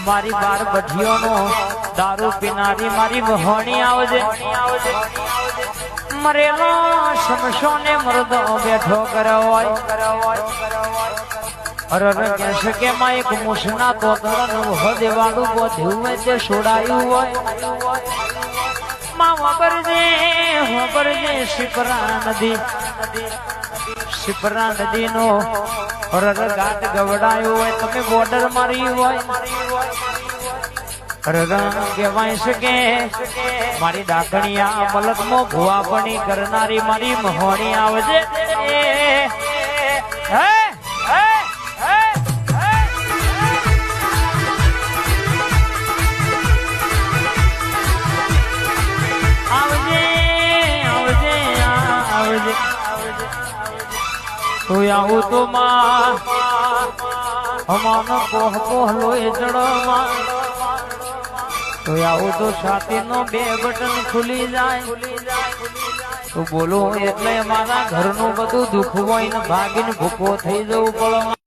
મારી બાર બઢીઓનો દારૂ પીનારી મારી મહોણી આવજે મરેલો શમશોને મરદો બેઠો કર્યો હોય અરર કહેશે કે માં એક મુસના તોતરણ દેવાળું બોધ્યું હોય તે છોડાયું હોય માં વાપરજે શિપરા નદી નો અરર ઘાટ ગવડાયો હોય તમે બોર્ડર મારી હોય અરર કહેવાય છે કે મારી ડાકણિયા મલકમાં ભુવાપણી કરનારી મારી મહોણી આવજે તો આવું તો માં અમાનો કોહ લોહી જડમાં તો આવું તો છાતીનો 2 બટન ખુલી જાય તો બોલો એટલે મારા ઘરનું બધું દુઃખ હોય ને ભાગીને ભૂખો થઈ જવું પડે।